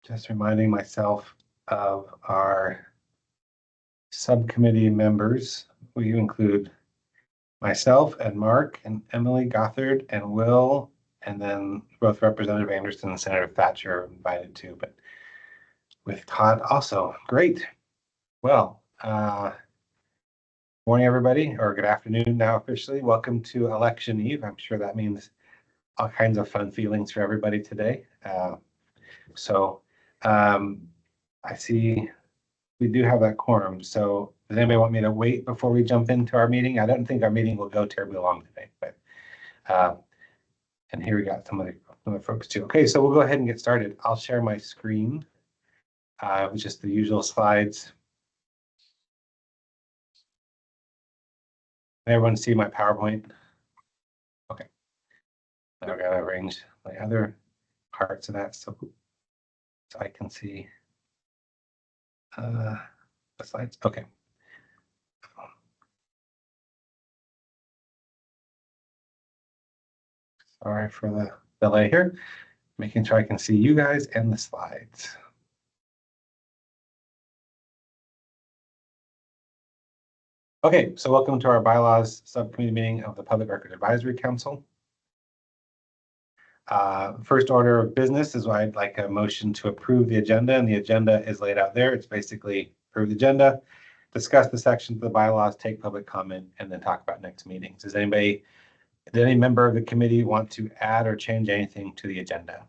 Just reminding myself of our subcommittee members. We include myself and Mark and Emily Gothard and Will, and then both Representative Anderson and Senator Thatcher are invited too, but with Todd also. Great. Well, morning everybody, or good afternoon now officially. Welcome to election eve. I'm sure that means all kinds of fun feelings for everybody today. I see we do have that quorum. So does anybody want me to wait before we jump into our meeting? I don't think our meeting will go terribly long today, but and here we got some of the folks too. Okay, so we'll go ahead and get started. I'll share my screen with just the usual slides. Can everyone see my PowerPoint? Okay. Now I've got to arrange my other parts of that so I can see the slides. Okay. Sorry for the delay here. Making sure I can see you guys and the slides. Okay, so welcome to our bylaws subcommittee meeting of the Public Records Advisory Council. First order of business is I'd like a motion to approve the agenda, and the agenda is laid out there. It's basically approve the agenda, discuss the sections of the bylaws, take public comment, and then talk about next meetings. Does any member of the committee want to add or change anything to the agenda?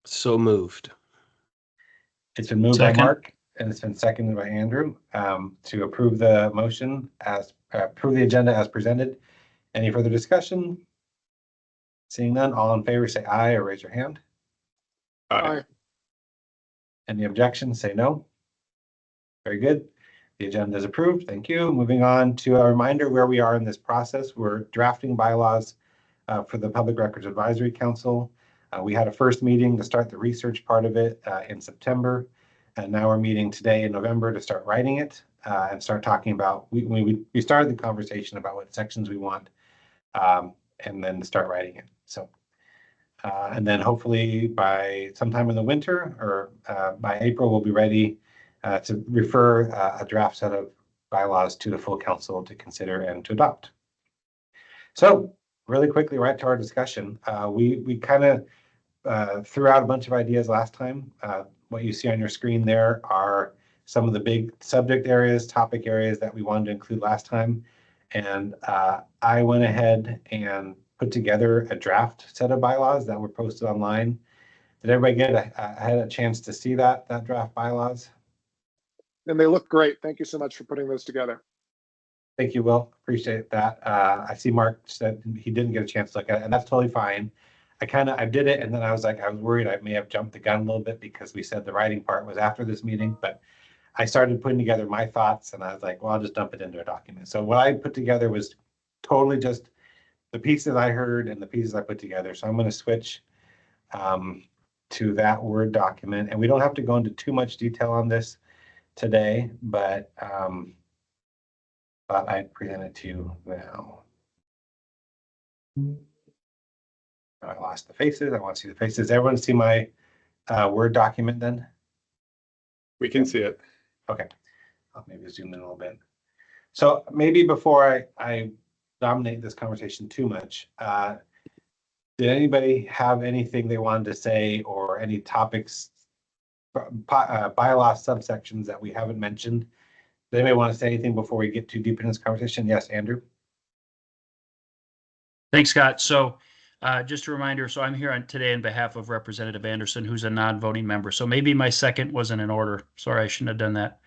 So moved. It's been moved by Mark and it's been seconded by Andrew to approve the motion as approve the agenda as presented. Any further discussion? Seeing none, all in favor say aye or raise your hand. Aye. Any objections, say no. Very good. The agenda is approved. Thank you. Moving on to a reminder where we are in this process. We're drafting bylaws for the Public Records Advisory Council. We had a first meeting to start the research part of it in September. And now we're meeting today in November to start writing it and start talking about, we started the conversation about what sections we want and then to start writing it. So, and then hopefully by sometime in the winter or by April, we'll be ready to refer a draft set of bylaws to the full council to consider and to adopt. So really quickly, right to our discussion. We kind of threw out a bunch of ideas last time. What you see on your screen there are some of the big subject areas, topic areas that we wanted to include last time. And I went ahead and put together a draft set of bylaws that were posted online. Did everybody get I had a chance to see that draft bylaws? And they look great. Thank you so much for putting those together. Thank you, Will. Appreciate that. I see Mark said he didn't get a chance to look at it, and that's totally fine. I did it, and then I was worried I may have jumped the gun a little bit because we said the writing part was after this meeting, but I started putting together my thoughts, and I was like, well, I'll just dump it into a document. So what I put together was totally just the pieces I heard and the pieces I put together. So I'm going to switch to that Word document, and we don't have to go into too much detail on this today, but I present it to you now. I lost the faces. I want to see the faces. Everyone see my Word document then? We can see it. Okay. I'll maybe zoom in a little bit. So maybe before I dominate this conversation too much, did anybody have anything they wanted to say or any topics, bylaw subsections that we haven't mentioned? Does anybody want to say anything before we get too deep in this conversation? Yes, Andrew. Thanks, Scott. So just a reminder, so I'm here today on behalf of Representative Anderson, who's a non-voting member. So maybe my second wasn't in order. Sorry, I shouldn't have done that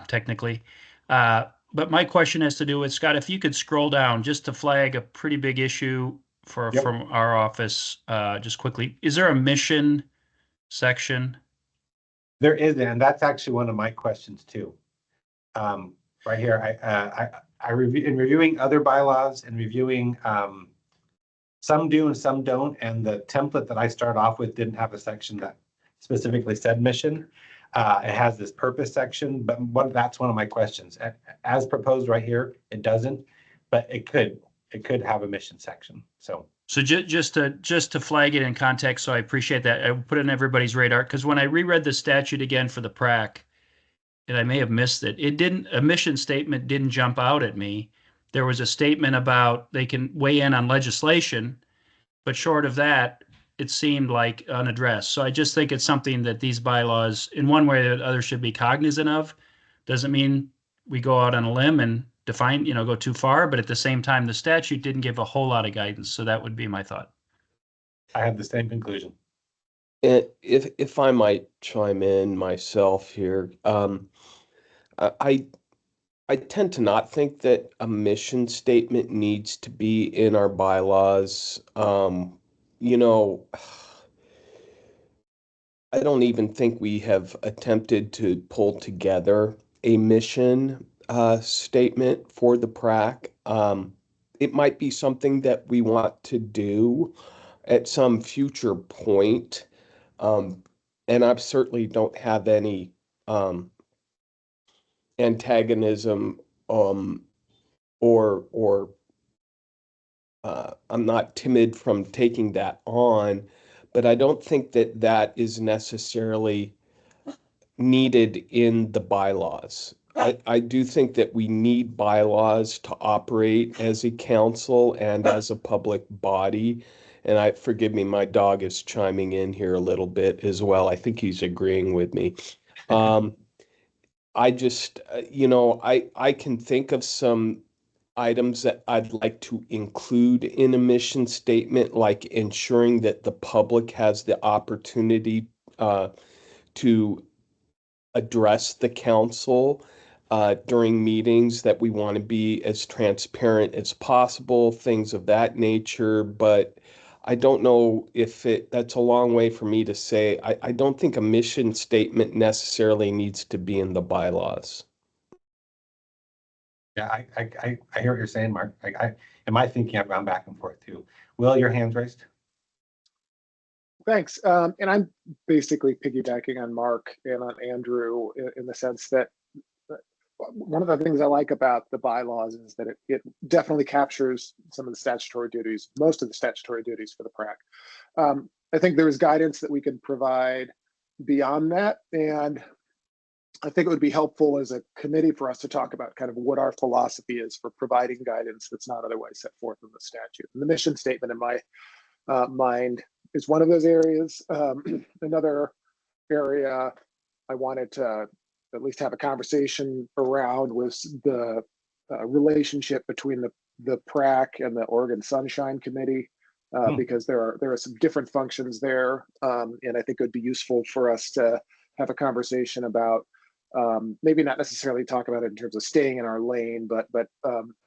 technically. But my question has to do with, Scott, if you could scroll down just to flag a pretty big issue from our office just quickly. Is there a mission section? There is, and that's actually one of my questions too. Right here, in reviewing other bylaws and reviewing some do and some don't, and the template that I started off with didn't have a section that specifically said mission. It has this purpose section, but that's one of my questions. As proposed right here, it doesn't, but it could have a mission section. So So just to flag it in context, so I appreciate that. I put it on everybody's radar because when I reread the statute again for the PRAC, and I may have missed it, a mission statement didn't jump out at me. There was a statement about they can weigh in on legislation, but short of that, it seemed like unaddressed. So I just think it's something that these bylaws, in one way or the other, should be cognizant of. Doesn't mean we go out on a limb and define, go too far, but at the same time, the statute didn't give a whole lot of guidance. So that would be my thought. I have the same conclusion. If I might chime in myself here, I tend to not think that a mission statement needs to be in our bylaws. You know, I don't even think we have attempted to pull together a mission statement for the PRAC. It might be something that we want to do at some future point. And I certainly don't have any antagonism or I'm not timid from taking that on, but I don't think that that is necessarily needed in the bylaws. I do think that we need bylaws to operate as a council and as a public body. And forgive me, my dog is chiming in here a little bit as well. I think he's agreeing with me. I just, I can think of some items that I'd like to include in a mission statement, like ensuring that the public has the opportunity to address the council during meetings, that we want to be as transparent as possible, things of that nature. But I don't know if that's a long way for me to say. I don't think a mission statement necessarily needs to be in the bylaws. Yeah, I hear what you're saying, Mark. In my thinking, I've gone back and forth too. Will, your hand's raised? Thanks. And I'm basically piggybacking on Mark and on Andrew in the sense that one of the things I like about the bylaws is that it definitely captures some of the statutory duties, most of the statutory duties for the PRAC. I think there is guidance that we can provide beyond that. And I think it would be helpful as a committee for us to talk about kind of what our philosophy is for providing guidance that's not otherwise set forth in the statute. And the mission statement in my mind is one of those areas. Another area I wanted to at least have a conversation around was the relationship between the PRAC and the Oregon Sunshine Committee, because there are some different functions there, and I think it would be useful for us to have a conversation about maybe not necessarily talk about it in terms of staying in our lane, but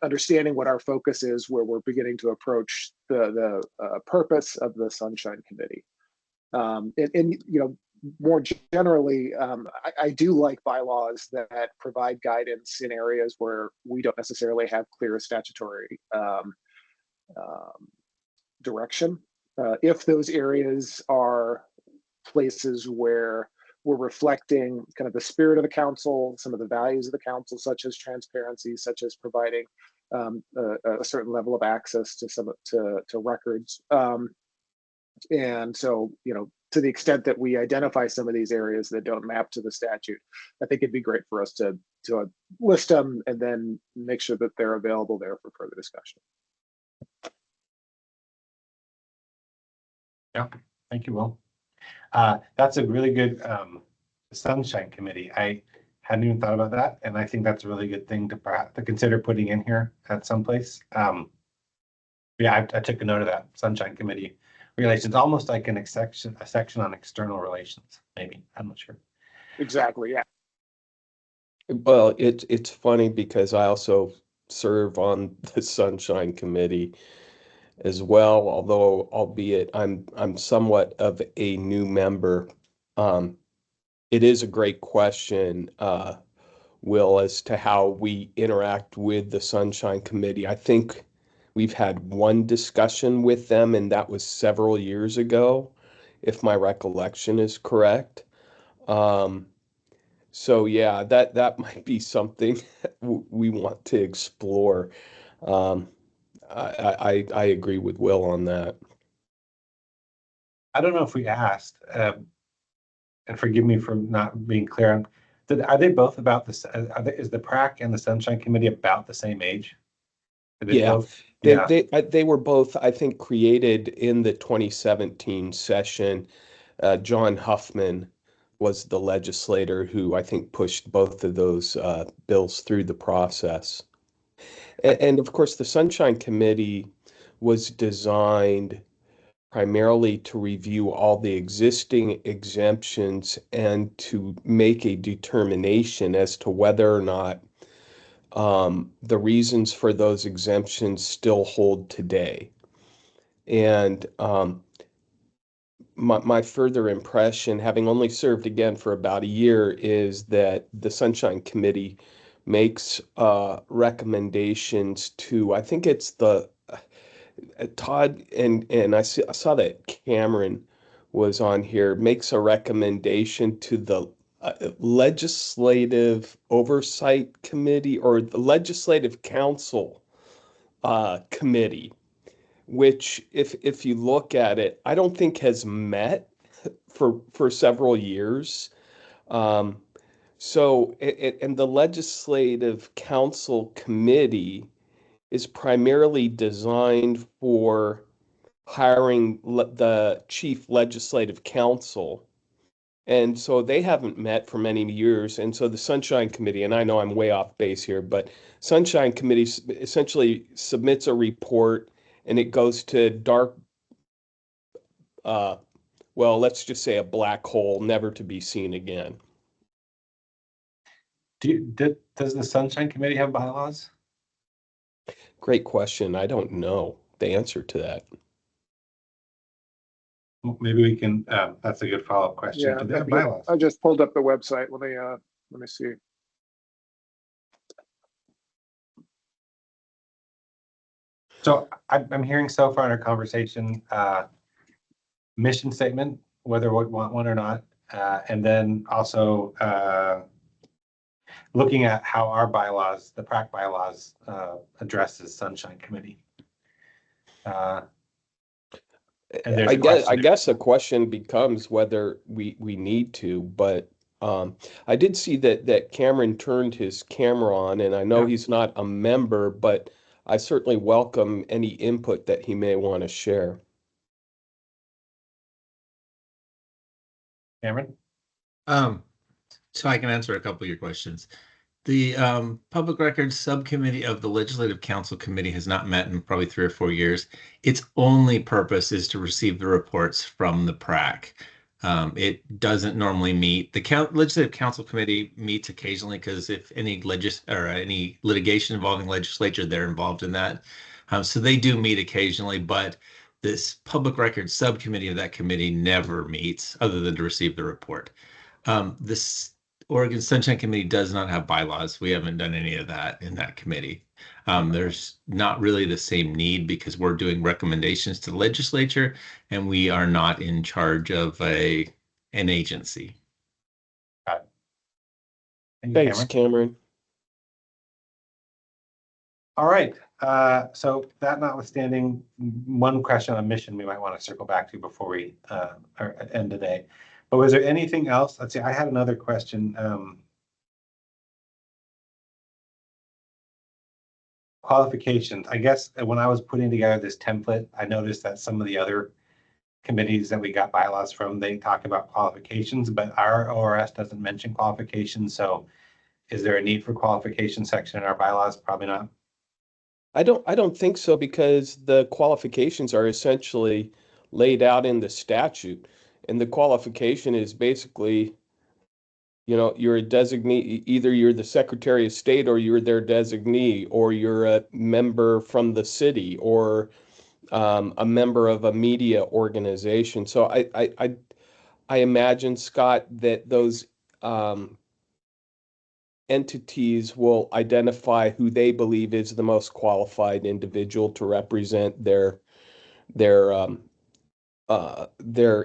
understanding what our focus is, where we're beginning to approach the purpose of the Sunshine Committee. And more generally, I do like bylaws that provide guidance in areas where we don't necessarily have clear statutory direction. If those areas are places where we're reflecting kind of the spirit of the council, some of the values of the council, such as transparency, such as providing a certain level of access to records. And so, to the extent that we identify some of these areas that don't map to the statute, I think it'd be great for us to list them and then make sure that they're available there for further discussion. Yeah, thank you, Will. That's a really good Sunshine Committee. I hadn't even thought about that, and I think that's a really good thing to consider putting in here at some place. Yeah, I took a note of that Sunshine Committee relations, almost like a section on external relations. Maybe, I'm not sure. Exactly. Yeah. Well, it's funny because I also serve on the Sunshine Committee as well, although albeit I'm somewhat of a new member. It is a great question, Will, as to how we interact with the Sunshine Committee. I think we've had one discussion with them, and that was several years ago, if my recollection is correct. So yeah, that might be something we want to explore. I agree with Will on that. I don't know if we asked, and forgive me for not being clear on, are they both about this? Is the PRAC and the Sunshine Committee about the same age? Are they Yeah. both? Yeah. They were both, I think, created in the 2017 session. John Huffman was the legislator who I think pushed both of those bills through the process. And of course, the Sunshine Committee was designed primarily to review all the existing exemptions and to make a determination as to whether or not the reasons for those exemptions still hold today. And my further impression, having only served again for about a year, is that the Sunshine Committee makes recommendations to, I think it's the Todd and I saw that Cameron was on here, makes a recommendation to the Legislative Oversight Committee or the Legislative Council Committee, which if you look at it, I don't think has met for several years. And the Legislative Council Committee is primarily designed for hiring the chief legislative counsel. And so they haven't met for many years. And so the Sunshine Committee, and I know I'm way off base here, but Sunshine Committee essentially submits a report and it goes to dark, well, let's just say a black hole, never to be seen again. Does the Sunshine Committee have bylaws? Great question. I don't know the answer to that. Maybe we can, that's a good follow-up question. Yeah, Do they have bylaws? I just pulled up the website. Let me see. So I'm hearing so far in our conversation, mission statement, whether we want one or not, and then also looking at how our bylaws, the PRAC bylaws, addresses Sunshine Committee. And there's I guess the question becomes whether we need to, but I did see that Cameron turned his camera on, and I know Yeah. he's not a member, but I certainly welcome any input that he may want to share. Cameron? So I can answer a couple of your questions. The Public Records Subcommittee of the Legislative Council Committee has not met in probably 3 or 4 years. Its only purpose is to receive the reports from the PRAC. It doesn't normally meet. The Legislative Council Committee meets occasionally because if any any litigation involving legislature, they're involved in that. So they do meet occasionally, but this Public Records Subcommittee of that committee never meets other than to receive the report. This Oregon Sunshine Committee does not have bylaws. We haven't done any of that in that committee. There's not really the same need because we're doing recommendations to the legislature and we are not in charge of an agency. Thank you, Thanks, Cameron. All right. So that notwithstanding, one question on mission we might want to circle back to before we end today. But was there anything else? Let's see, I had another question. Qualifications. I guess when I was putting together this template, I noticed that some of the other committees that we got bylaws from, they talk about qualifications, but our ORS doesn't mention qualifications. So is there a need for qualification section in our bylaws? Probably not. I don't think so because the qualifications are essentially laid out in the statute. And the qualification is basically, you're a designee, either you're the Secretary of State or you're their designee, or you're a member from the city or a member of a media organization. So I imagine, Scott, that those entities will identify who they believe is the most qualified individual to represent their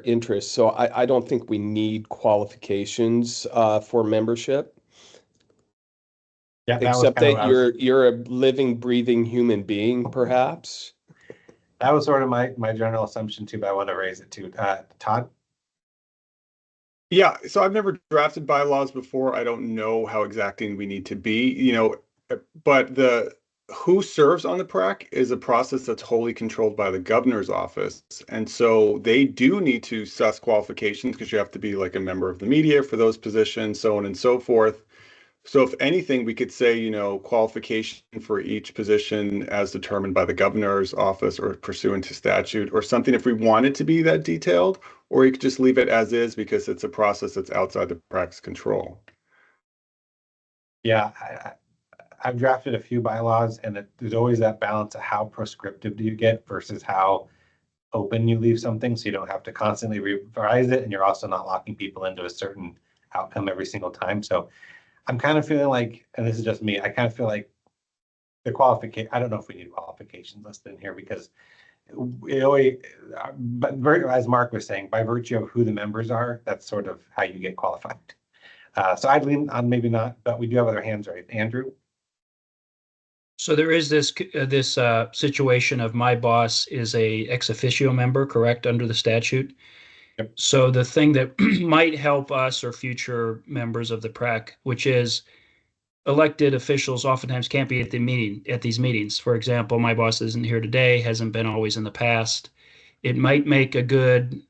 interests. So I don't think we need qualifications for membership. Yeah, that was Except kind of that what I was- you're a living, breathing human being, perhaps. that was sort of my general assumption too, but I want to raise it too. Todd? Yeah, so I've never drafted bylaws before. I don't know how exacting we need to be, but the who serves on the PRAC is a process that's wholly controlled by the governor's office. And so they do need to suss qualifications because you have to be like a member of the media for those positions, so on and so forth. So if anything, we could say, qualification for each position as determined by the governor's office or pursuant to statute or something if we want it to be that detailed, or you could just leave it as is because it's a process that's outside the PRAC's control. Yeah, I've drafted a few bylaws, and there's always that balance of how prescriptive do you get versus how open you leave something, so you don't have to constantly revise it, and you're also not locking people into a certain outcome every single time. So I'm kind of feeling like, and this is just me, I kind of feel like the qualification, I don't know if we need qualifications listed in here because it always, but as Mark was saying, by virtue of who the members are, that's sort of how you get qualified. So I'd lean on maybe not, but we do have other hands raised. Andrew? So there is this situation of my boss is a ex officio member, correct, under the statute. Yep. So the thing that might help us or future members of the PRAC, which is elected officials oftentimes can't be at these meetings. For example, my boss isn't here today, hasn't been always in the past. It might be a good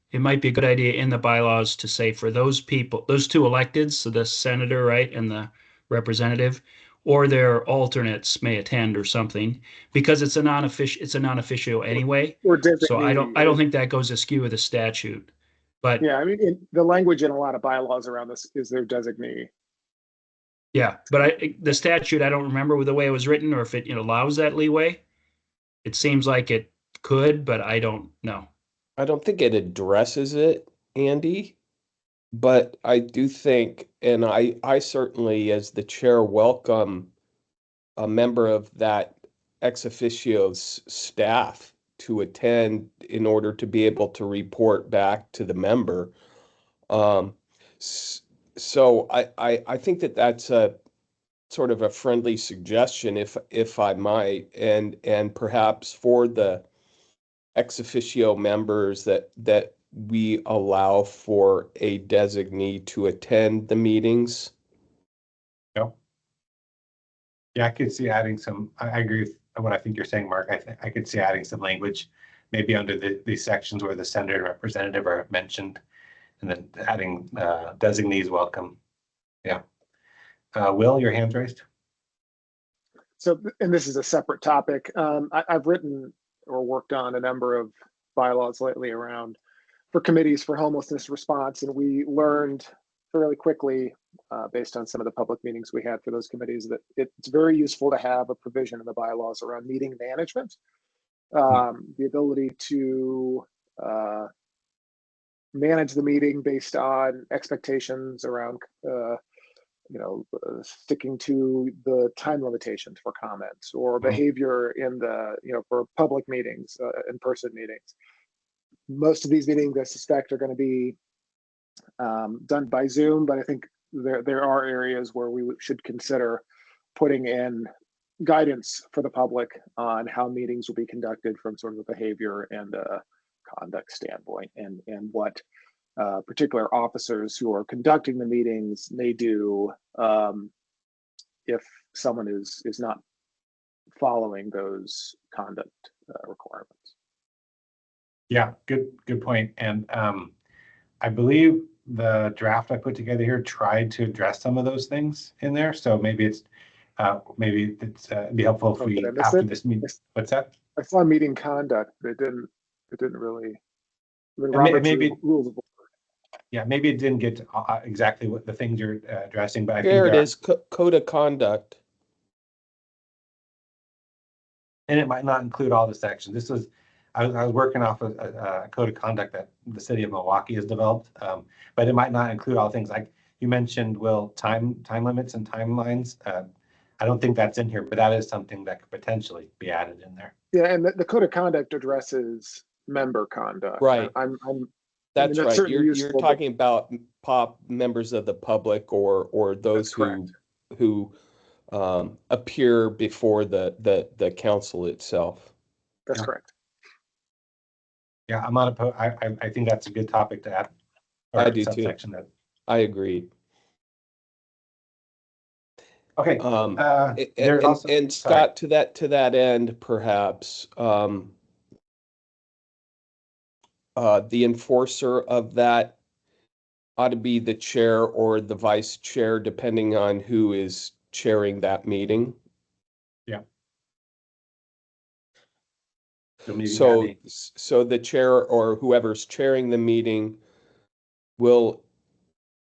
idea in the bylaws to say for those people, those two electeds, so the senator, right, and the representative, or their alternates may attend or something, because it's a non-officio anyway. Or So I don't designee. think that goes askew with the statute. But Yeah, I mean, the language in a lot of bylaws around this is their designee. yeah, but the statute, I don't remember the way it was written or if it allows that leeway. It seems like it could, but I don't know. I don't think it addresses it, Andy, but I do think, and I certainly, as the chair, welcome a member of that ex officio's staff to attend in order to be able to report back to the member. So I think that that's a sort of a friendly suggestion, if I might, and perhaps for the ex officio members that we allow for a designee to attend the meetings. No. Yeah, I could see adding some, I agree with what I think you're saying, Mark. I could see adding some language, maybe under these sections where the senator and representative are mentioned, and then adding designees welcome. Yeah. Will, your hand's raised? So, and this is a separate topic. I've written or worked on a number of bylaws lately around for committees for homelessness response, and we learned fairly quickly, based on some of the public meetings we had for those committees, that it's very useful to have a provision in the bylaws around meeting management, the ability to manage the meeting based on expectations around sticking to the time limitations for comments or behavior in the, for public meetings, in-person meetings. Most of these meetings, I suspect, are going to be done by Zoom, but I think there are areas where we should consider putting in guidance for the public on how meetings will be conducted from sort of a behavior and a conduct standpoint, and what particular officers who are conducting the meetings may do if someone is not following those conduct requirements. Yeah, good point. And I believe the draft I put together here tried to address some of those things in there. So maybe it's be helpful if we after this meeting. What's that? I saw meeting conduct, but it didn't really. Robert's maybe rules of order. Yeah, maybe it didn't get exactly what the things you're addressing, but I think There it is, code of conduct. And it might not include all the sections. This was, I was working off a code of conduct that the city of Milwaukee has developed, but it might not include all things. Like you mentioned, Will, time limits and timelines. I don't think that's in here, but that is something that could potentially be added in there. Yeah, and the code of conduct addresses member conduct. Right. That's right. You're talking about members of the public or those who appear before the council itself. That's Yeah. correct. Yeah, I'm not opposed. I think that's a good topic to add. Or I do too. subsection that. I agree. Okay. There's also, And sorry. Scott, to that end, perhaps the enforcer of that ought to be the chair or the vice chair, depending on who is chairing that meeting. Yeah. The meeting So, Abby. so the chair or whoever's chairing the meeting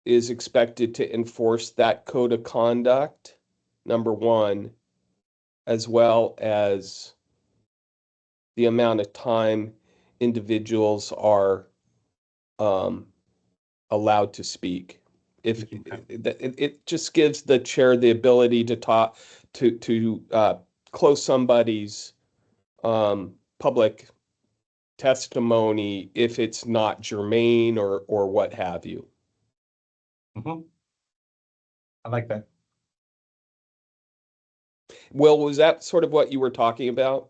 is expected to enforce that code of conduct, number one, as well as the amount of time individuals are allowed to speak. If it just gives the chair the ability to talk to close somebody's public testimony if it's not germane or what have you. Mhm. I like that. Will, was that sort of what you were talking about?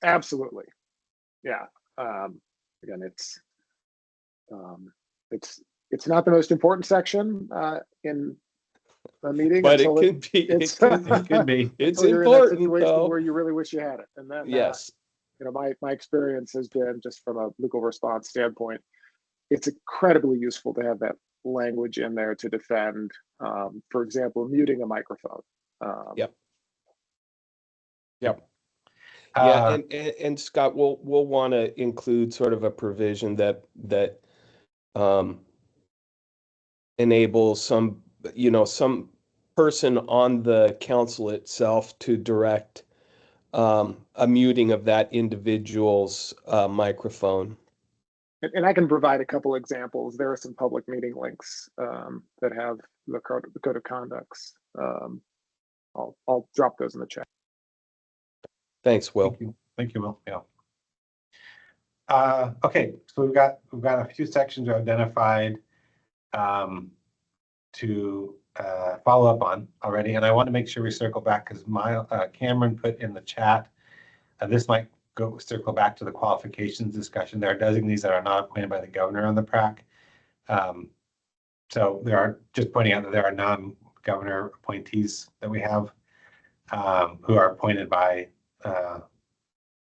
Absolutely. Yeah. Again, it's not the most important section in a meeting, But it until can be. it's It could be. It's until you're in that important, situation though. where you really wish you had it. And then, Yes. my experience has been, just from a legal response standpoint, it's incredibly useful to have that language in there to defend, for example, muting a microphone. Yep. Yep. Uh, Yeah, and Scott, we'll want to include sort of a provision that enables some person on the council itself to direct a muting of that individual's microphone. And I can provide a couple examples. There are some public meeting links that have the code of conducts. I'll drop those in the chat. Thanks, Will. Thank you, Will. Yeah. Okay, so we've got a few sections identified to follow up on already, and I want to make sure we circle back because Cameron put in the chat. This might circle back to the qualifications discussion. There are designees that are not appointed by the governor on the PRAC. So just pointing out that there are non-governor appointees that we have who are appointed by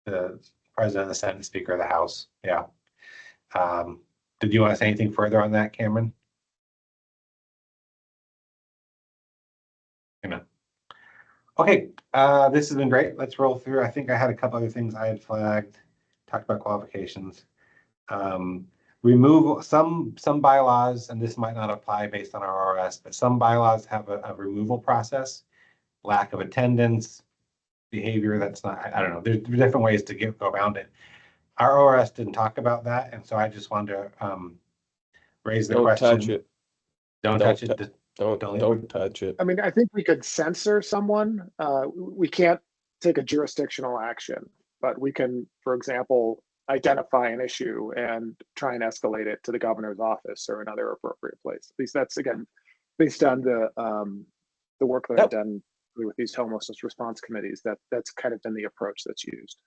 the president, the Senate, and Speaker of the House. Yeah. Did you want to say anything further on that, Cameron? Okay, this has been great. Let's roll through. I think I had a couple other things I had flagged, talked about qualifications. Remove some bylaws, and this might not apply based on our RS, but some bylaws have a removal process, lack of attendance, behavior that's not, I don't know, there's different ways to go around it. Our ORS didn't talk about that, and so I just wanted to raise the question. Don't touch it. Don't touch it. Don't touch it. I mean, I think we could censor someone. We can't take a jurisdictional action, but we can, for example, identify an issue and try and escalate it to the governor's office or another appropriate place. At least that's, again, based on the work that I've done with these homelessness response committees. That's kind of been the approach that's used.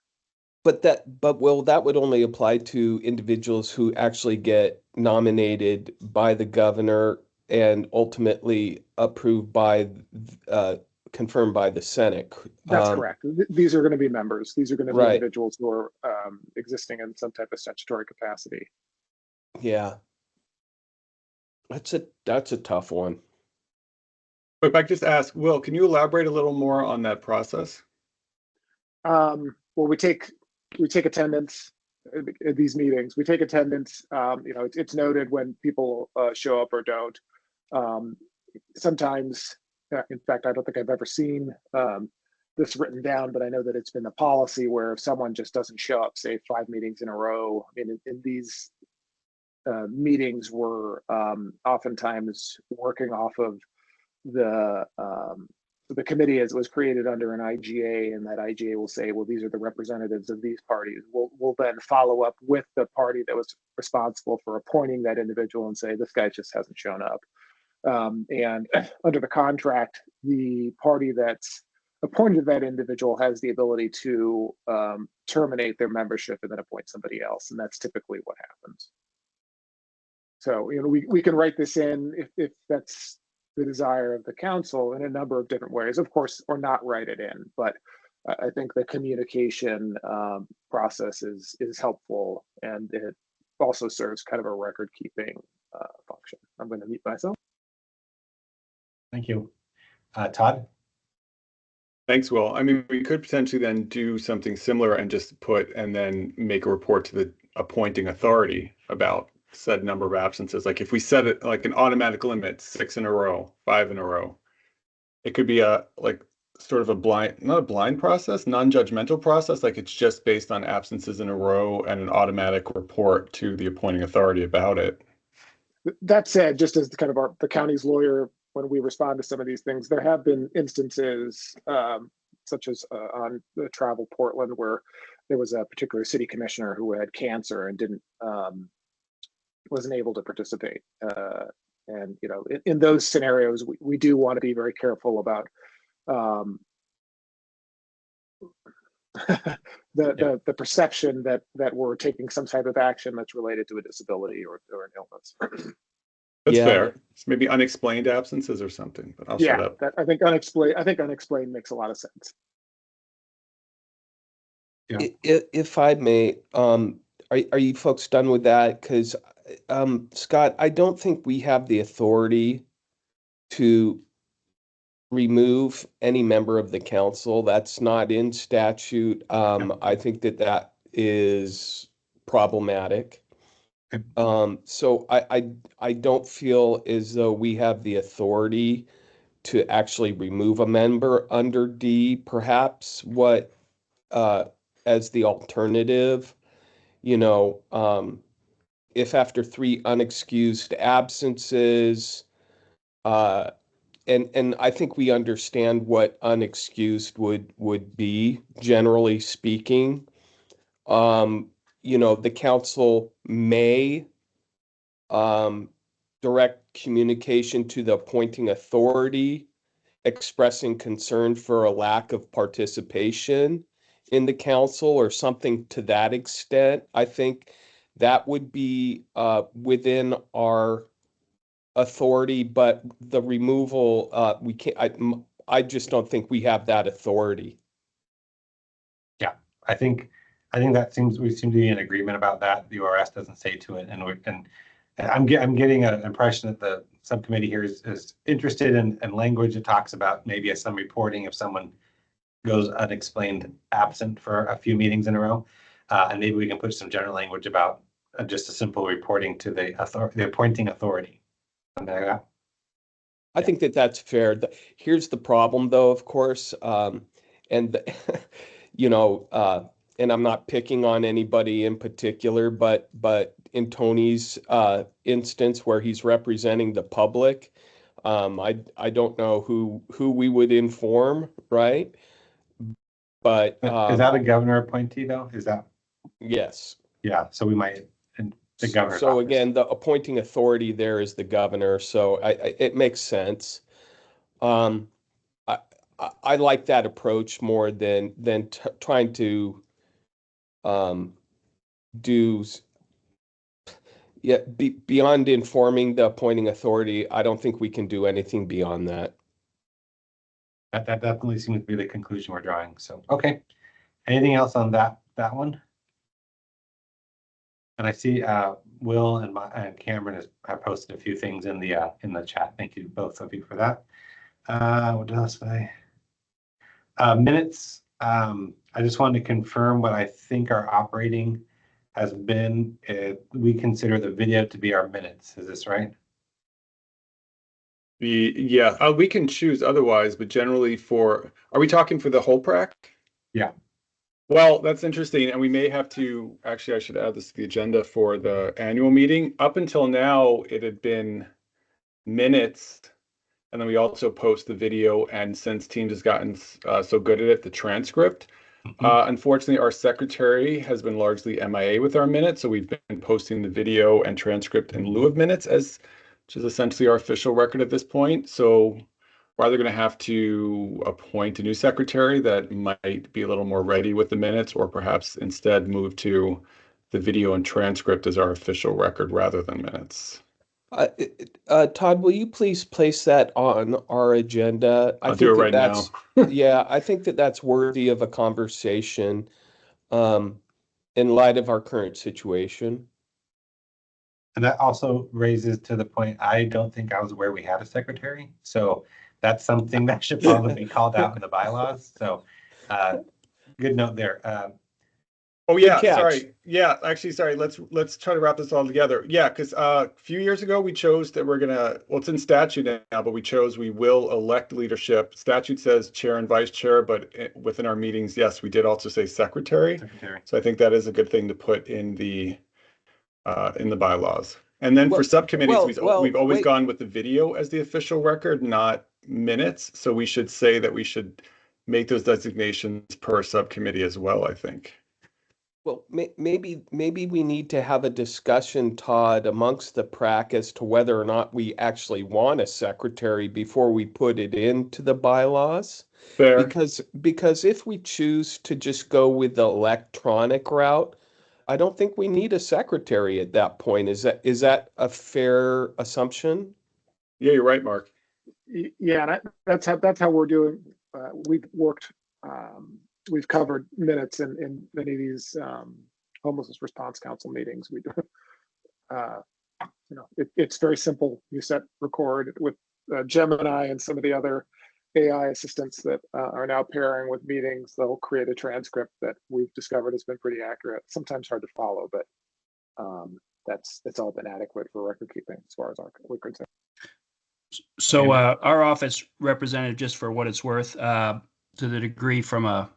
But Will, that would only apply to individuals who actually get nominated by the governor and ultimately approved by, confirmed by the Senate. That's correct. These are going to be members. These are going to be individuals who are existing in some type of statutory capacity. Yeah. That's a tough one. But if I could just ask, Will, can you elaborate a little more on that process? Well, we take attendance at these meetings. We take attendance. It's noted when people show up or don't. Sometimes, in fact, I don't think I've ever seen this written down, but I know that it's been the policy where if someone just doesn't show up, say 5 meetings in a row, in these meetings, we're oftentimes working off of the committee was created under an IGA, and that IGA will say, well, these are the representatives of these parties. We'll then follow up with the party that was responsible for appointing that individual and say, this guy just hasn't shown up. And under the contract, the party that's appointed that individual has the ability to terminate their membership and then appoint somebody else, and that's typically what happens. So, you know, we can write this in if that's the desire of the council in a number of different ways, of course, or not write it in. But I think the communication process is helpful, and it also serves kind of a record keeping function. I'm going to mute myself. Thank you. Todd? Thanks, Will. I mean, we could potentially then do something similar and just put and then make a report to the appointing authority about said number of absences. Like if we set it like an automatic limit, 6 in a row, 5 in a row, it could be a like sort of a blind, not a blind process, non-judgmental process. Like it's just based on absences in a row and an automatic report to the appointing authority about it. That said, just as kind of the county's lawyer, when we respond to some of these things, there have been instances such as on the Travel Portland, where there was a particular city commissioner who had cancer and wasn't able to participate. And you know, in those scenarios, we do want to be very careful about the perception that we're taking some type of action that's related to a disability or an illness. That's fair. It's maybe unexplained absences or something, but I'll shut up. I think unexplained makes a lot of sense. Yeah. If I may, are you folks done with that? Because Scott, I don't think we have the authority to remove any member of the council. That's not in statute. I think that is problematic. So I don't feel as though we have the authority to actually remove a member under D. Perhaps what as the alternative, you know, if after 3 unexcused absences, and I think we understand what unexcused would be, generally speaking. You know, the council may direct communication to the appointing authority, expressing concern for a lack of participation in the council or something to that extent. I think that would be within our authority, but the removal, we can't. I just don't think we have that authority. Yeah, I think we seem to be in agreement about that. The ORS doesn't say to it, and I'm getting an impression that the subcommittee here is interested in language that talks about maybe some reporting if someone goes unexplained absent for a few meetings in a row, and maybe we can put some general language about just a simple reporting to the appointing authority. Something like that. I think that's fair. Here's the problem, though, of course, you know, and I'm not picking on anybody in particular, but in Tony's instance where he's representing the public, I don't know who we would inform, right? But is that a governor appointee though? Is that? Yes. Yeah. So we might. The governor. So again, the appointing authority there is the governor. So it makes sense. I like that approach more than trying to do beyond informing the appointing authority. I don't think we can do anything beyond that. That definitely seems to be the conclusion we're drawing. So okay, anything else on that one? And I see Will and Cameron have posted a few things in the chat. Thank you both of you for that. What else would minutes? I just wanted to confirm what I think our operating has been. We consider the video to be our minutes. Is this right? Yeah, we can choose otherwise, but generally are we talking for the whole PRAC? Yeah. Well, that's interesting, and we may have to, actually, I should add this to the agenda for the annual meeting. Up until now, it had been minutes, and then we also post the video, and since Teams has gotten so good at it, the transcript. Unfortunately, our secretary has been largely MIA with our minutes, so we've been posting the video and transcript in lieu of minutes as which is essentially our official record at this point. So we're either going to have to appoint a new secretary that might be a little more ready with the minutes, or perhaps instead move to the video and transcript as our official record rather than minutes. Todd, will you please place that on our agenda? I'll do it right now. Yeah, I think that that's worthy of a conversation in light of our current situation. And that also raises to the point, I don't think I was aware we had a secretary. So that's something that should probably be called out in the bylaws. So good note there. Oh yeah, Good catch. sorry. Yeah, actually, sorry. Let's try to wrap this all together. Yeah, because a few years ago we chose that we're gonna. Well, it's in statute now, but we chose we will elect leadership. Statute says chair and vice chair, but within our meetings, yes, we did also say secretary. So I think that is a good thing to put in the bylaws. And then for subcommittees, we've always gone with the video as the official record, not minutes. So we should say that we should make those designations per subcommittee as well, I think. Well, maybe we need to have a discussion, Todd, amongst the PRAC as to whether or not we actually want a secretary before we put it into the bylaws. Fair. Because if we choose to just go with the electronic route, I don't think we need a secretary at that point. Is that a fair assumption? Yeah, you're right, Mark. Yeah, and that's how we're doing. We've worked. We've covered minutes in many of these homelessness response council meetings. We do, it's very simple. You set record with Gemini and some of the other AI assistants that are now pairing with meetings. They'll create a transcript that we've discovered has been pretty accurate. Sometimes hard to follow, but it's all been adequate for record keeping as far as we're concerned. So our office representative, just for what it's worth, to the degree from a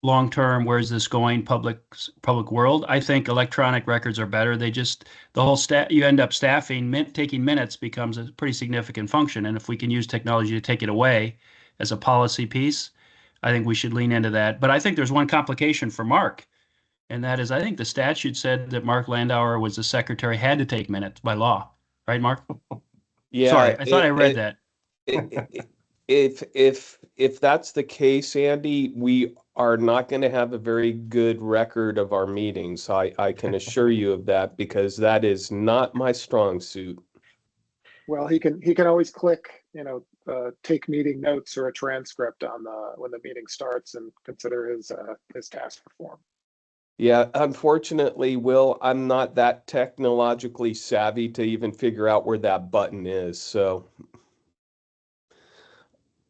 long-term, where's this going, public world, I think electronic records are better. The whole staff, you end up staffing, taking minutes becomes a pretty significant function. And if we can use technology to take it away as a policy piece, I think we should lean into that. But I think there's one complication for Mark, and that is I think the statute said that Mark Landauer was the secretary, had to take minutes by law. Right, Mark? Yeah. Sorry, I thought I read that. If that's the case, Andy, we are not going to have a very good record of our meetings. I can assure you of that, because that is not my strong suit. Well, he can always click, take meeting notes or a transcript on when the meeting starts and consider his task performed. Yeah, unfortunately, Will, I'm not that technologically savvy to even figure out where that button is. So.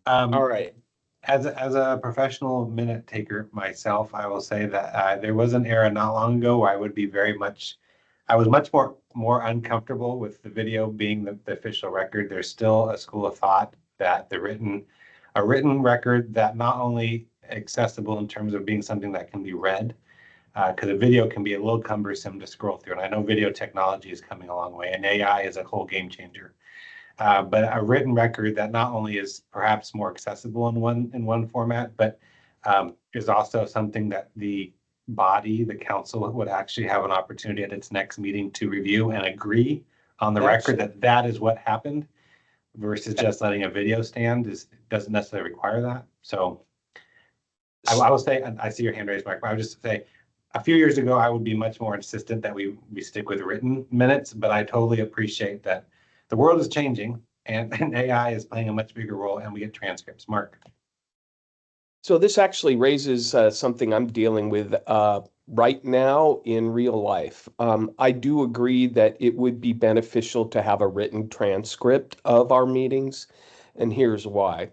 All right. As a professional minute taker myself, I will say that there was an era not long ago where I was much more uncomfortable with the video being the official record. There's still a school of thought that a written record that not only accessible in terms of being something that can be read, because a video can be a little cumbersome to scroll through. And I know video technology is coming a long way, and AI is a whole game changer. But a written record that not only is perhaps more accessible in one format, but is also something that the council would actually have an opportunity at its next meeting to review and agree on the record that is what happened, versus just letting a video stand doesn't necessarily require that. So I will say, and I see your hand raised, Mark, but I would just say a few years ago, I would be much more insistent that we stick with written minutes, but I totally appreciate that the world is changing and AI is playing a much bigger role, and we get transcripts. Mark. So this actually raises something I'm dealing with right now in real life. I do agree that it would be beneficial to have a written transcript of our meetings, and here's why.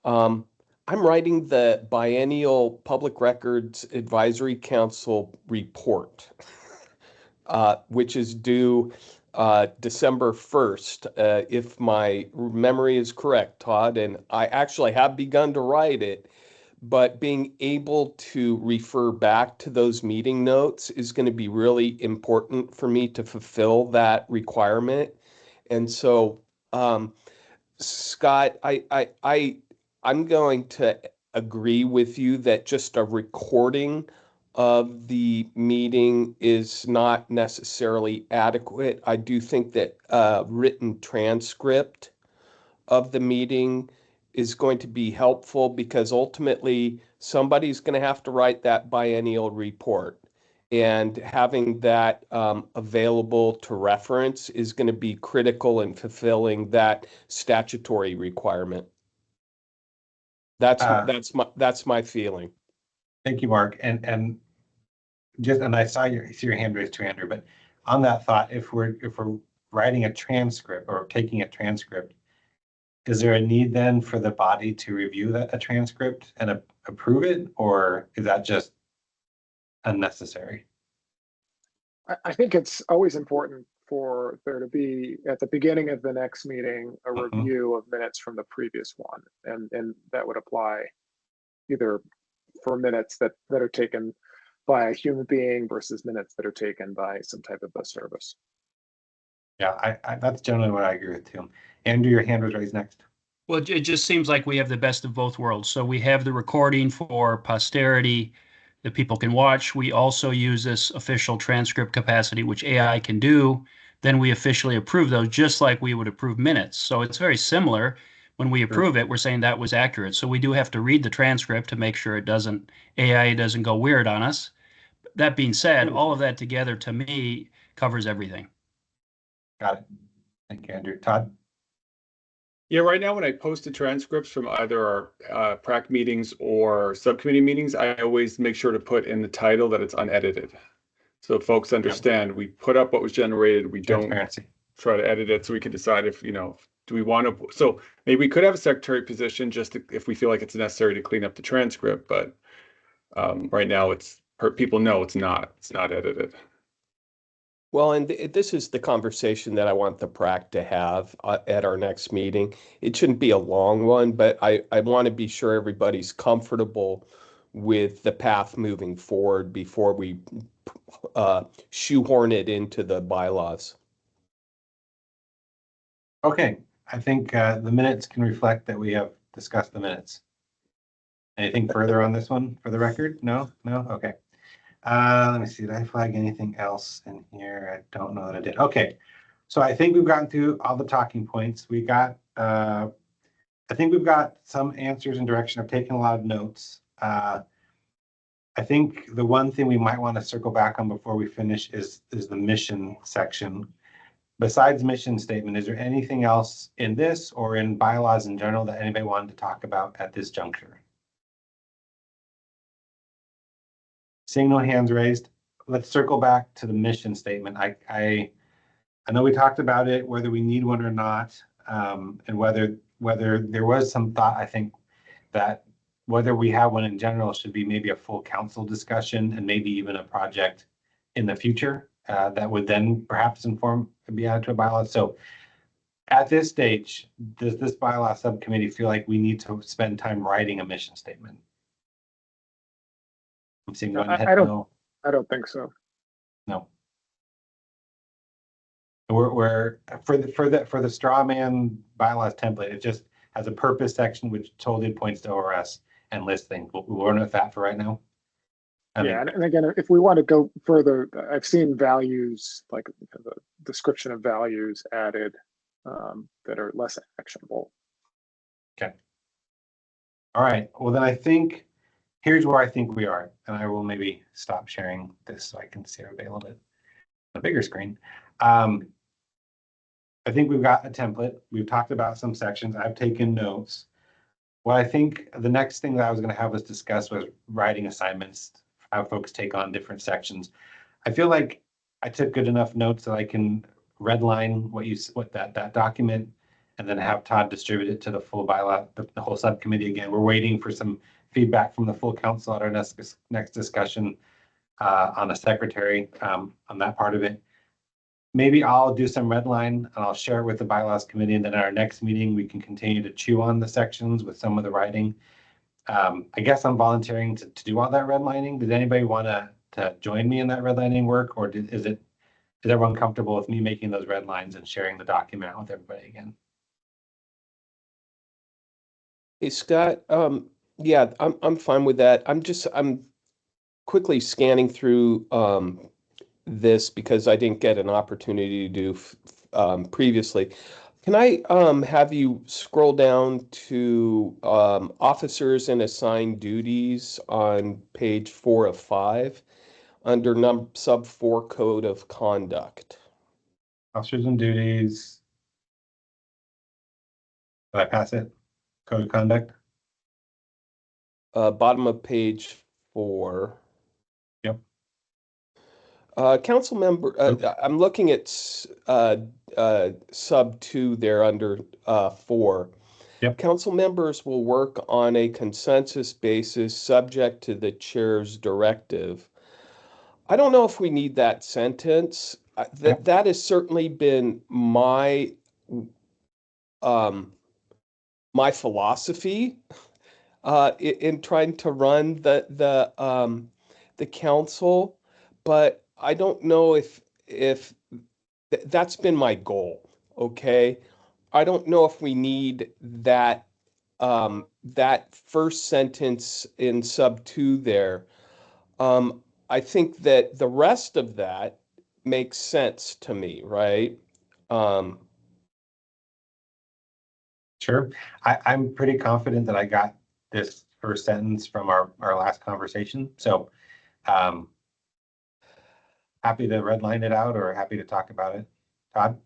I'm writing the biennial Public Records Advisory Council report, which is due December 1st, if my memory is correct, Todd, and I actually have begun to write it, but being able to refer back to those meeting notes is going to be really important for me to fulfill that requirement. And so, Scott, I'm going to agree with you that just a recording of the meeting is not necessarily adequate. I do think that written transcript of the meeting is going to be helpful because ultimately somebody's going to have to write that biennial report. And having that available to reference is going to be critical in fulfilling that statutory requirement. That's my feeling. Thank you, Mark. And I saw see your hand raised too, Andrew, but on that thought, if we're writing a transcript or taking a transcript, is there a need then for the body to review a transcript and approve it, or is that just unnecessary? I think it's always important for there to be, at the beginning of the next meeting, a review of minutes from the previous one. And that would apply either for minutes that are taken by a human being versus minutes that are taken by some type of a service. Yeah, that's generally what I agree with too. Andrew, your hand was raised next. Well, it just seems like we have the best of both worlds. So we have the recording for posterity that people can watch. We also use this official transcript capacity, which AI can do. Then we officially approve those just like we would approve minutes. So it's very similar. When we approve it, we're saying that was accurate. So we do have to read the transcript to make sure AI doesn't go weird on us. That being said, all of that together to me covers everything. Got it. Thank you, Andrew. Todd? Yeah, right now when I post the transcripts from either our PRAC meetings or subcommittee meetings, I always make sure to put in the title that it's unedited. So folks understand we put up what was generated. We don't try to edit it, so we can decide if, do we want to. So maybe we could have a secretary position just if we feel like it's necessary to clean up the transcript. But right now people know it's not edited. Well, and this is the conversation that I want the PRAC to have at our next meeting. It shouldn't be a long one, but I want to be sure everybody's comfortable with the path moving forward before we shoehorn it into the bylaws. Okay, I think the minutes can reflect that we have discussed the minutes. Anything further on this one for the record? No? Okay. Let me see, did I flag anything else in here? I don't know that I did. Okay, so I think we've gotten through all the talking points. I think we've got some answers and direction. I've taken a lot of notes. I think the one thing we might want to circle back on before we finish is the mission section. Besides mission statement, is there anything else in this or in bylaws in general that anybody wanted to talk about at this juncture? Seeing no hands raised, let's circle back to the mission statement. I know we talked about it, whether we need one or not, and whether there was some thought, I think, that whether we have one in general should be maybe a full council discussion and maybe even a project in the future that would then perhaps be added to a bylaw. So at this stage, does this bylaw subcommittee feel like we need to spend time writing a mission statement? I'm seeing one head no. I don't think so. No. We're for the straw man bylaws template, it just has a purpose section which totally points to ORS and lists things. We'll run with that for right now. And again, if we want to go further, I've seen values, like the description of values added that are less actionable. Okay. All right. Well, then I think here's where I think we are, and I will maybe stop sharing this so I can see everybody a little bit on a bigger screen. I think we've got a template. We've talked about some sections. I've taken notes. What I think the next thing that I was going to have us discuss was writing assignments, how folks take on different sections. I feel like I took good enough notes that I can redline what that document, and then have Todd distribute it to the full bylaw, the whole subcommittee again. We're waiting for some feedback from the full council at our next discussion on a secretary on that part of it. Maybe I'll do some redline and I'll share it with the bylaws committee, and then at our next meeting we can continue to chew on the sections with some of the writing. I guess I'm volunteering to do all that redlining. Did anybody want to join me in that redlining work, or is everyone comfortable with me making those red lines and sharing the document with everybody again? Hey, Scott, yeah, I'm fine with that. I'm quickly scanning through this because I didn't get an opportunity to do previously. Can I have you scroll down to officers and assigned duties on page 4 of 5 under sub 4 code of conduct? Officers and duties. Did I pass it? Code of conduct? Bottom of page 4. Yep. Council member, I'm looking at sub 2 there under 4. Yep. Council members will work on a consensus basis subject to the chair's directive. I don't know if we need that sentence. Yep. That has certainly been my my philosophy in trying to run the council, but I don't know if that's been my goal. Okay, I don't know if we need that that first sentence in sub 2 there. I think that the rest of that makes sense to me, right? Sure. I'm pretty confident that I got this first sentence from our last conversation. So happy to redline it out or happy to talk about it. Todd?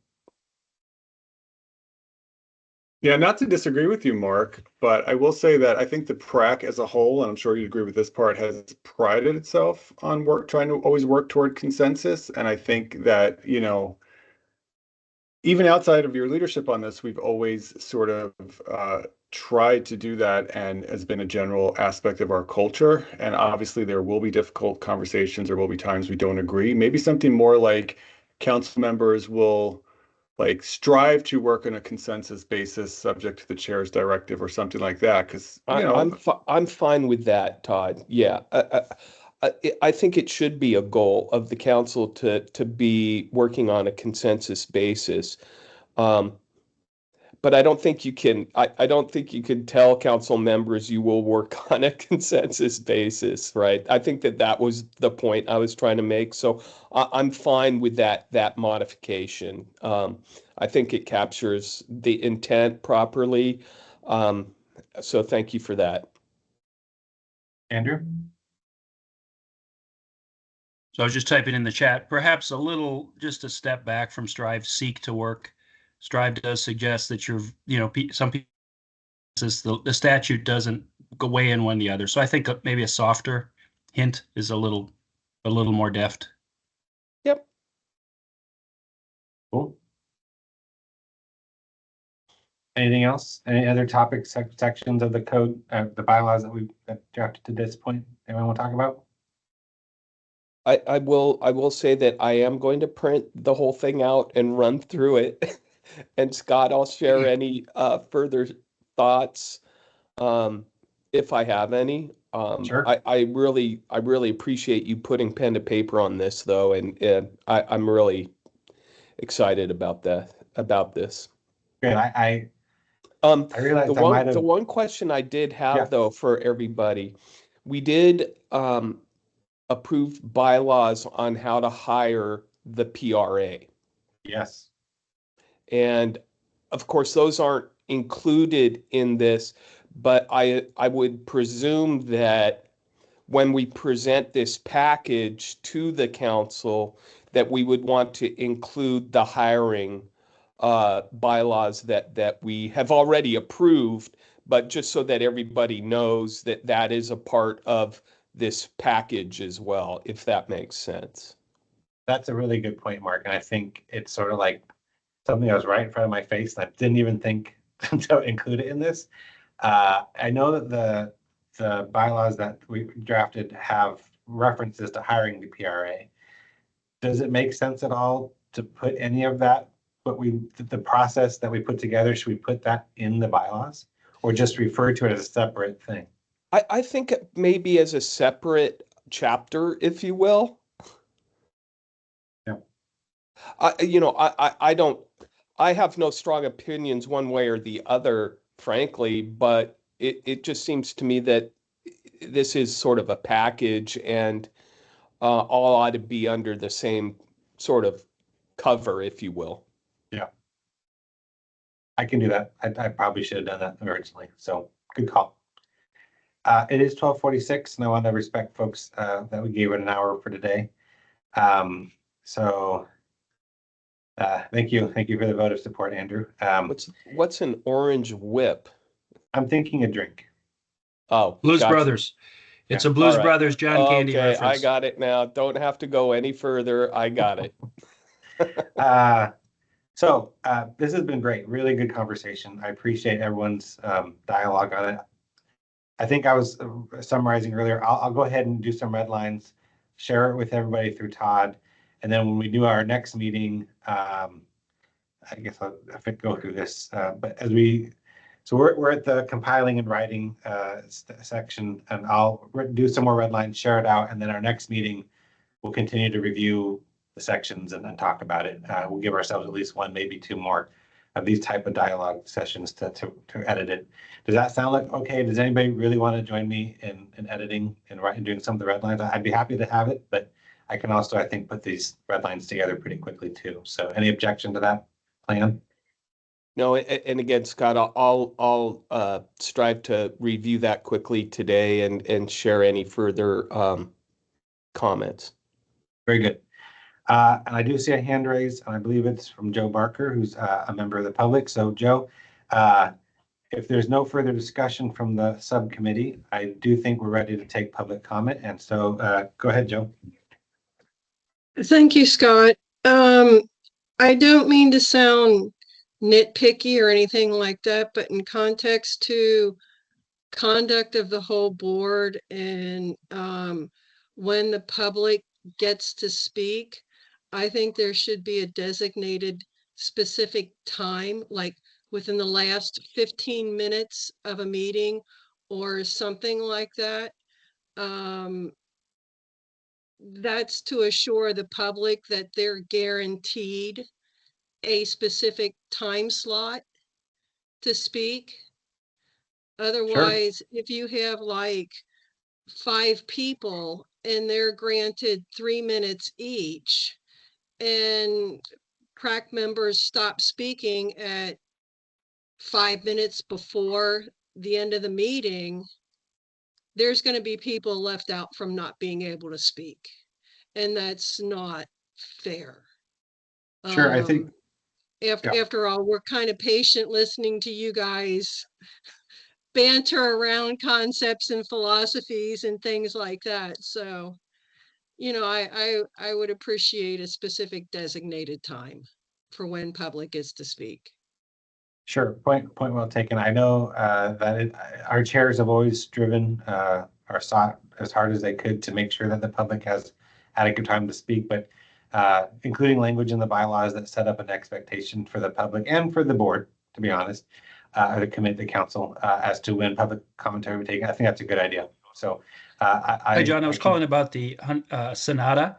Yeah, not to disagree with you, Mark, but I will say that I think the PRAC as a whole, and I'm sure you'd agree with this part, has prided itself on trying to always work toward consensus. And I think that, you know, even outside of your leadership on this, we've always sort of tried to do that and has been a general aspect of our culture. And obviously there will be difficult conversations. There will be times we don't agree. Maybe something more like council members will like strive to work on a consensus basis subject to the chair's directive or something like that. Because, you know, I'm fine with that, Todd. Yeah. I think it should be a goal of the council to be working on a consensus basis. But I don't think you can, I don't think you can tell council members you will work on a consensus basis, right? I think that was the point I was trying to make. So I'm fine with that modification. I think it captures the intent properly. So thank you for that. Andrew? So I was just typing in the chat, perhaps just a step back from strive, seek to work. Strive does suggest that some people, the statute doesn't go way in one the other. So I think maybe a softer hint is a little more deft. Yep. Cool. Anything else? Any other topics, sections of the code, the bylaws that we've drafted to this point? Anyone want to talk about? I will say that I am going to print the whole thing out and run through it. And Scott, I'll share any further thoughts if I have any. Sure. I really appreciate you putting pen to paper on this though, and I'm really excited about this. Good. I realized the one question I did have though for everybody, we did approve bylaws on how to hire the PRA. Yes. And of course, those aren't included in this, but I would presume that when we present this package to the council, that we would want to include the hiring bylaws that we have already approved, but just so that everybody knows that is a part of this package as well, if that makes sense. That's a really good point, Mark. And I think it's sort of like something that was right in front of my face, and I didn't even think to include it in this. I know that the bylaws that we drafted have references to hiring the PRA. Does it make sense at all to put any of that, the process that we put together, should we put that in the bylaws or just refer to it as a separate thing? I think maybe as a separate chapter, if you will. Yeah. I have no strong opinions one way or the other, frankly, but it just seems to me that this is sort of a package, and all ought to be under the same sort of cover, if you will. I can do that. I probably should have done that originally. So good call. It is 12:46, and I want to respect folks that we gave it an hour for today. So thank you for the vote of support, Andrew. What's an orange whip? I'm thinking a drink. Oh, Blues gotcha. Brothers. It's Yeah. a Blues All right. Brothers John Candy Okay, reference. I got it now. Don't have to go any further. I got it. So this has been great. Really good conversation. I appreciate everyone's dialogue on it. I think I was summarizing earlier. I'll go ahead and do some red lines, share it with everybody through Todd, and then when we do our next meeting, I guess I'll go through this. But so we're at the compiling and writing section, and I'll do some more red lines, share it out, and then our next meeting, we'll continue to review the sections and then talk about it. We'll give ourselves at least one, maybe two more of these type of dialogue sessions to edit it. Does that sound like okay? Does anybody really want to join me in editing and writing, doing some of the red lines? I'd be happy to have it, but I can also, I think, put these red lines together pretty quickly too. So any objection to that plan? No, and again, Scott, I'll strive to review that quickly today and share any further comments. Very good. And I do see a hand raised, and I believe it's from Joe Barker, who's a member of the public. So Joe, if there's no further discussion from the subcommittee, I do think we're ready to take public comment. And so go ahead, Joe. Thank you, Scott. I don't mean to sound nitpicky or anything like that, but in context to conduct of the whole board and when the public gets to speak, I think there should be a designated specific time, like within the last 15 minutes of a meeting or something like that. That's to assure the public that they're guaranteed a specific time slot to speak. Otherwise, if you have like 5 people and they're granted 3 minutes each, and PRAC members stop speaking at 5 minutes before the end of the meeting, there's going to be people left out from not being able to speak. And that's not fair. Sure, I think. After all, we're kind of patient listening to you guys banter around concepts and philosophies and things like that. So, you know, I would appreciate a specific designated time for when public is to speak. Sure, point well taken. I know that our chairs have always striven or sought as hard as they could to make sure that the public has adequate time to speak, but including language in the bylaws that set up an expectation for the public and for the board, to be honest, or the committee, the council, as to when public commentary will be taken. I think that's a good idea. So, Hi, John. I was calling about the Sonata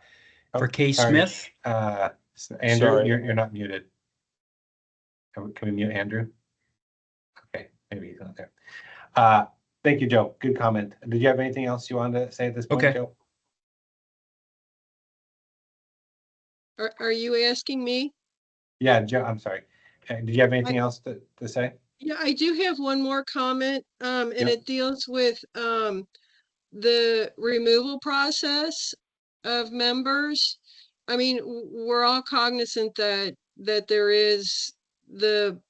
for K. Smith. Andrew, Sorry. you're not muted. Can we mute Andrew? Okay, maybe he's not there. Thank you, Joe. Good comment. Did you have anything else you wanted to say at this point, Okay. Joe? Are you asking me? Yeah, Joe, I'm sorry. Did you have anything else to say? Yeah, I do have one more comment, and Yep. it deals with the removal process of members. I mean, we're all cognizant that there is the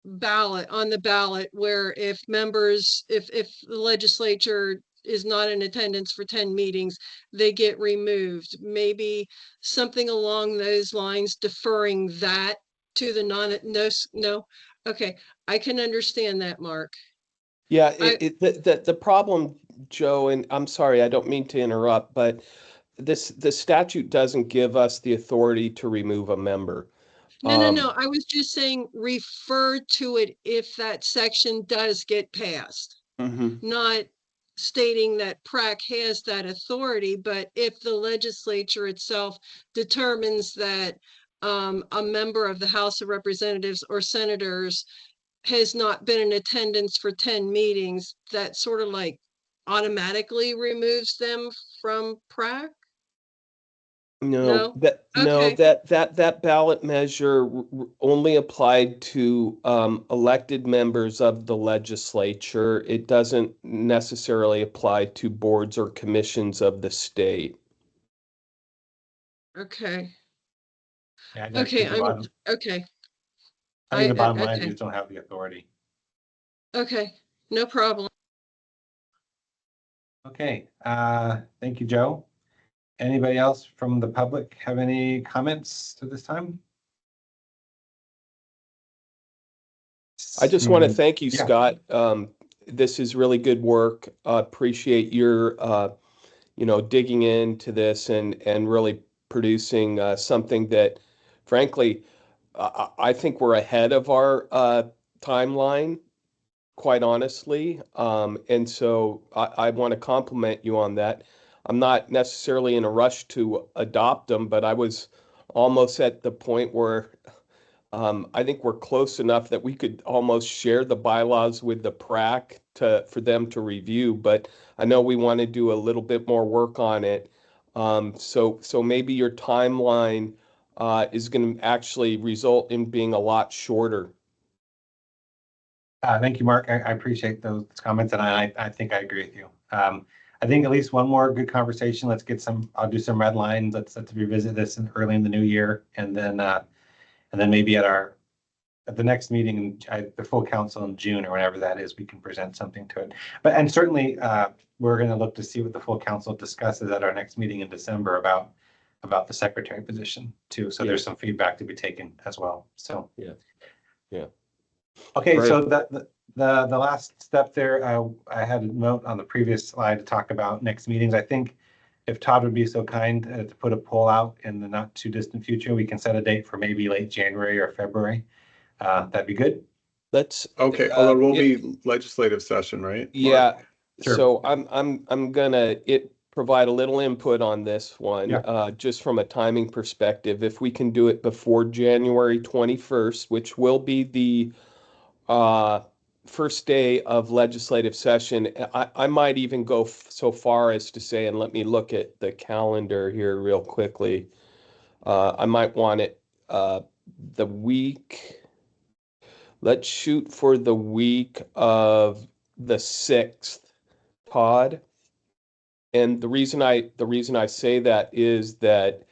ballot on the ballot where if members, if the legislature is not in attendance for 10 meetings, they get removed. Maybe something along those lines, deferring that to the no. Okay, I can understand that, Mark. Yeah, the problem, Joe, and I'm sorry, I don't mean to interrupt, but the statute doesn't give us the authority to remove a member. No. I was just saying refer to it if that section does get passed. Not stating that PRAC has that authority, but if the legislature itself determines that a member of the House of Representatives or senators has not been in attendance for 10 meetings, that sort of like automatically removes them from PRAC. No? No, Okay. that ballot measure only applied to elected members of the legislature. It doesn't necessarily apply to boards or commissions of the state. Okay. Yeah, I Okay, think the bottom, okay. I think the bottom line is okay. you just don't have the authority. Okay, no problem. Okay, thank you, Joe. Anybody else from the public have any comments to this time? I just want to thank you, Yeah. Scott. This is really good work. Appreciate your, digging into this and really producing something that, frankly, I think we're ahead of our timeline, quite honestly. And so I want to compliment you on that. I'm not necessarily in a rush to adopt them, but I was almost at the point where I think we're close enough that we could almost share the bylaws with the PRAC for them to review, but I know we want to do a little bit more work on it. So maybe your timeline is going to actually result in being a lot shorter. Thank you, Mark. I appreciate those comments, and I think I agree with you. I think at least one more good conversation. Let's get some. I'll do some red lines. Let's revisit this early in the new year, and then maybe at the next meeting, the full council in June or whenever that is, we can present something to it. And certainly we're going to look to see what the full council discusses at our next meeting in December about the secretary position too. So there's some feedback to be taken as well. So yeah. Okay, Great. so the last step there, I had a note on the previous slide to talk about next meetings. I think if Todd would be so kind to put a poll out in the not too distant future, we can set a date for maybe late January or February. That'd be good. Let's Okay, although it will be legislative session, right? Yeah. Mark? Sure. So I'm gonna provide a little input on this one, Yeah. just from a timing perspective. If we can do it before January 21st, which will be the first day of legislative session, I might even go so far as to say, and let me look at the calendar here real quickly. I might want it the week. Let's shoot for the week of the 6th, Todd. And the reason I say that is that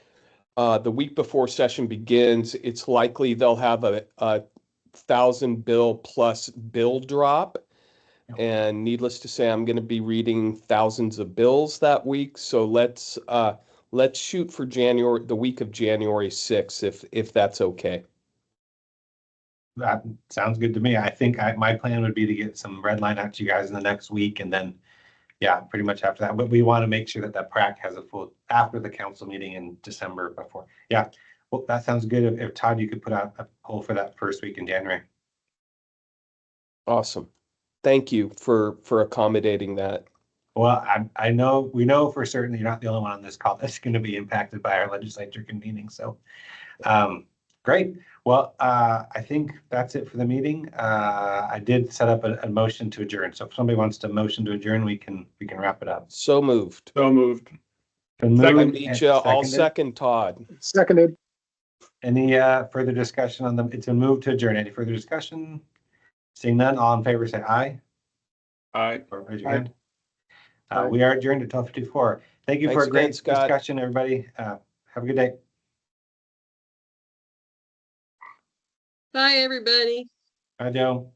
the week before session begins, it's likely they'll have a 1,000 bill plus bill drop. And needless to say, I'm going to be reading thousands of bills that week. So let's shoot for the week of January 6th, if that's okay. That sounds good to me. I think my plan would be to get some red line out to you guys in the next week, and then, yeah, pretty much after that. But we want to make sure that PRAC has a full after the council meeting in December before. Yeah, well, that sounds good. If Todd, you could put out a poll for that first week in January. Awesome. Thank you for accommodating that. Well, I know we know for certain you're not the only one on this call that's going to be impacted by our legislature convening. So, great. Well, I think that's it for the meeting. I did set up a motion to adjourn. So if somebody wants to motion to adjourn, we can wrap it up. So moved. So moved. Been Second. moved and I'll seconded. second Todd. Seconded. Any further discussion on them? It's been moved to adjourn. Any further discussion? Seeing none, all in favor say aye. Aye. Or raise your Aye. hand. Aye. We are adjourned at 12:54. Thank you for Thanks a great again, Scott. discussion, everybody. Have a good day. Bye, everybody. Bye, Joe.